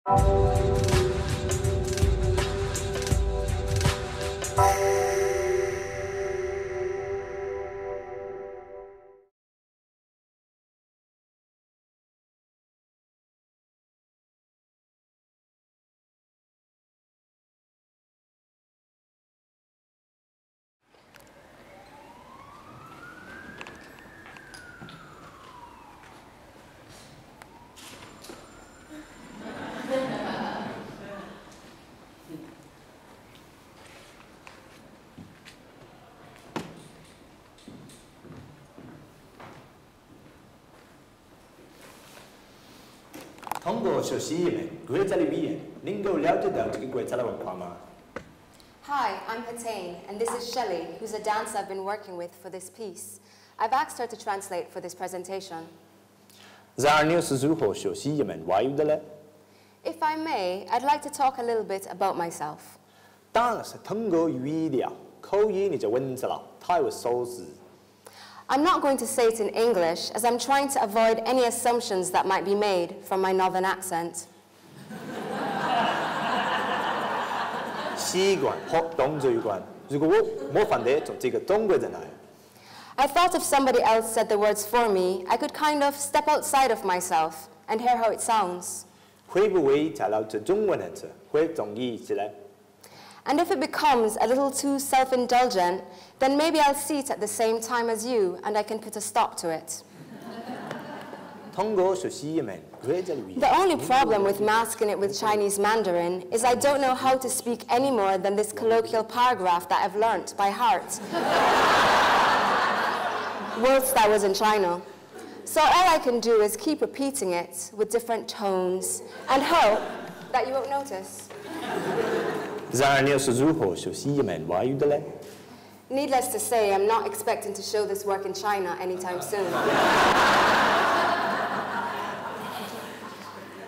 通过学习一门国家的语言，能够了解到这个国家的文化吗？ Hi, I'm Hetain, and this is Shelley, who's a dancer I've been working with for this piece. I've asked her to translate for this presentation. 然而，你是如何学习一门外语的呢？ If I may, I'd like to talk a little bit about myself. 当然是通过语调、口音你就稳着了，他为所知。 I'm not going to say it in English, as I'm trying to avoid any assumptions that might be made from my northern accent. 习惯和动作有关。如果我模仿的从这个中国人来， I thought if somebody else said the words for me, I could kind of step outside of myself and hear how it sounds. 会不会再老这中文人词会中意起来？ And if it becomes a little too self-indulgent, then maybe I'll see it at the same time as you, and I can put a stop to it. 通过学习一门国家的语言。 The only problem with masking it with Chinese Mandarin is I don't know how to speak any more than this colloquial paragraph that I've learnt by heart whilst I was in China. So all I can do is keep repeating it with different tones and hope that you won't notice. 然而，你是如何学习一门外语的呢？ Needless to say, I'm not expecting to show this work in China anytime soon.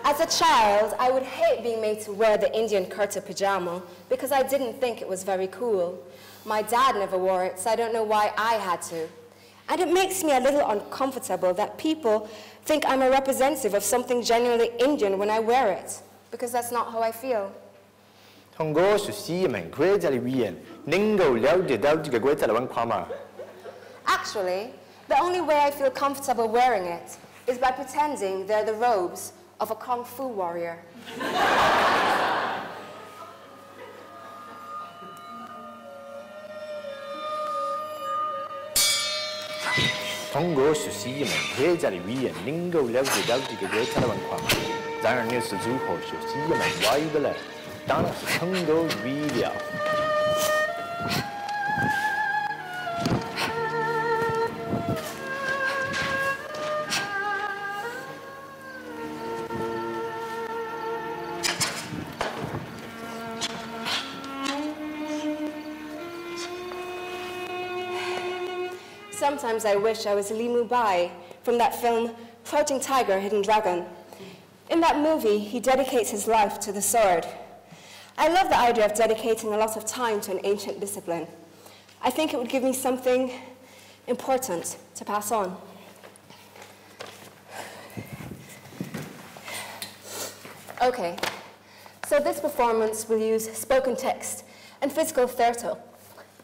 As a child, I would hate being made to wear the Indian kurta pajama because I didn't think it was very cool. My dad never wore it, so I don't know why I had to. And it makes me a little uncomfortable that people think I'm a representative of something genuinely Indian when I wear it, because that's not how I feel. 通过学习一门国家的语言，能够了解到这个国家的文化吗？ Actually, the only way I feel comfortable wearing it is by pretending they're the robes of a kung fu warrior. 通过学习一门国家的语言，能够了解到这个国家的文化吗？然而，你是如何学习一门外语的呢？当然是通过语调。 Sometimes I wish I was Li Mubai from that film, Crouching Tiger, Hidden Dragon. In that movie, he dedicates his life to the sword. I love the idea of dedicating a lot of time to an ancient discipline. I think it would give me something important to pass on. Okay, so this performance will use spoken text and physical theatre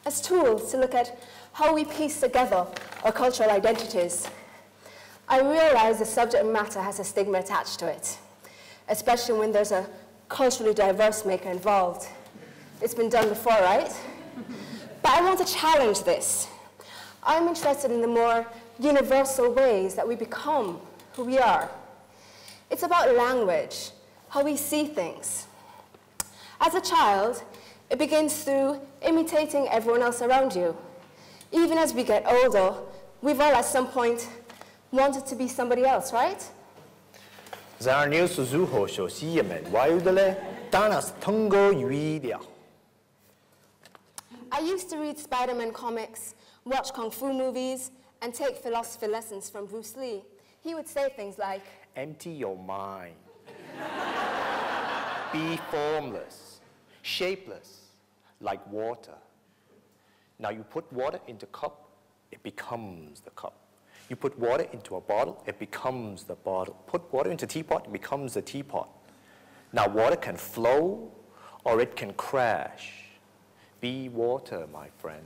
as tools to look at how we piece together our cultural identities. I realize the subject matter has a stigma attached to it, especially when there's a culturally diverse maker involved. It's been done before, right? But I want to challenge this. I'm interested in the more universal ways that we become who we are. It's about language, how we see things. As a child, it begins through imitating everyone else around you. Even as we get older, we've all at some point wanted to be somebody else, right? 然而，你是如何学习一门外语的呢？当然是通过语调。 I used to read Spider-Man comics, watch kung fu movies, and take philosophy lessons from Bruce Lee. He would say things like, Empty your mind. Be formless, shapeless, like water. Now you put water into a cup, it becomes the cup. You put water into a bottle, it becomes the bottle. Put water into a teapot, it becomes the teapot. Now, water can flow or it can crash. Be water, my friend.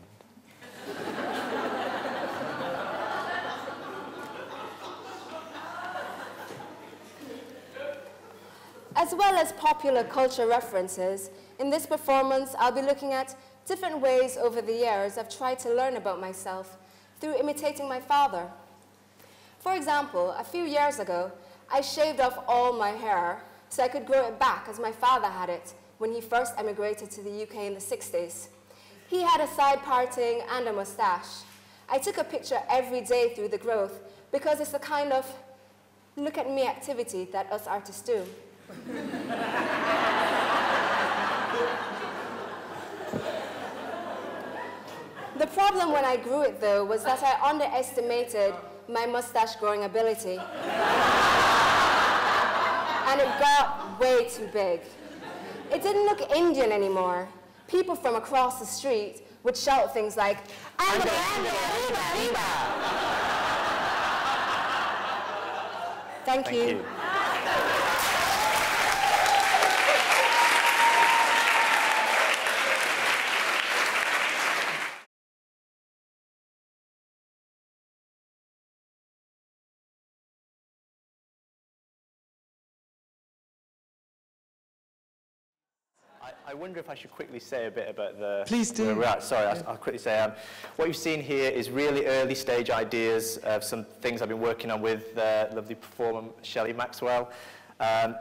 As well as popular culture references, in this performance, I'll be looking at different ways over the years I've tried to learn about myself through imitating my father. For example, a few years ago, I shaved off all my hair so I could grow it back as my father had it when he first emigrated to the UK in the 60s. He had a side parting and a mustache. I took a picture every day through the growth because it's the kind of look at me activity that us artists do. The problem when I grew it, though, was that I underestimated my mustache growing ability. And it got way too big. It didn't look Indian anymore. People from across the street would shout things like, "Ande, ande, arriba, arriba." Thank you. I wonder if I should quickly say a bit about the... Please do. Where we're at. Sorry, I'll quickly say, what you've seen here is really early stage ideas of some things I've been working on with lovely performer Shelley Maxwell.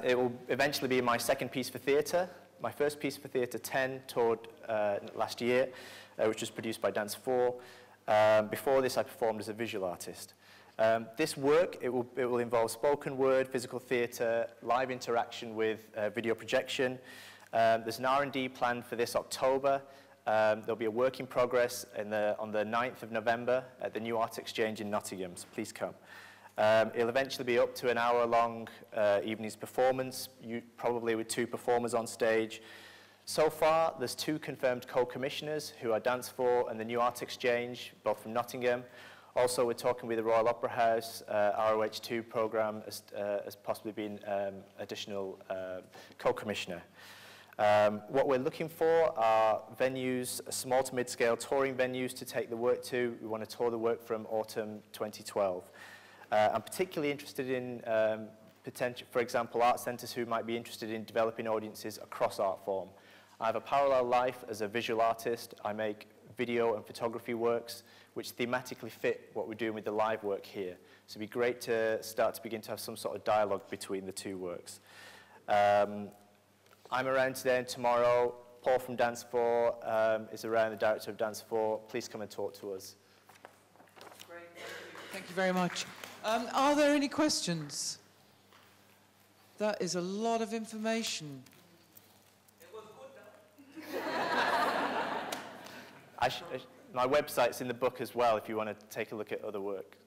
It will eventually be my second piece for theatre. My first piece for theatre, 10, toured last year, which was produced by Dance 4. Before this, I performed as a visual artist. This work, it will involve spoken word, physical theatre, live interaction with video projection. There's an R&D planned for this October. There'll be a work in progress on the 9th of November at the New Art Exchange in Nottingham, so please come. It'll eventually be up to an hour-long evening's performance, probably with 2 performers on stage. So far, there's 2 confirmed co-commissioners who are Dance 4 and the New Art Exchange, both from Nottingham. Also, we're talking with the Royal Opera House, ROH2 programme as possibly being additional co-commissioner. What we're looking for are venues, small to mid-scale touring venues to take the work to. We want to tour the work from autumn 2012. I'm particularly interested in potential, for example, art centres who might be interested in developing audiences across art form. I have a parallel life as a visual artist. I make video and photography works which thematically fit what we're doing with the live work here. So it'd be great to begin to have some sort of dialogue between the 2 works. I'm around today and tomorrow. Paul from Dance 4 is around, the director of Dance 4. Please come and talk to us. Great, thank you very much. Are there any questions? That is a lot of information. It was good, though. My website's in the book as well if you want to take a look at other work.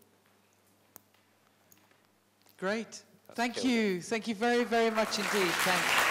Great. Thank you. Thank you very, very much indeed. Thanks.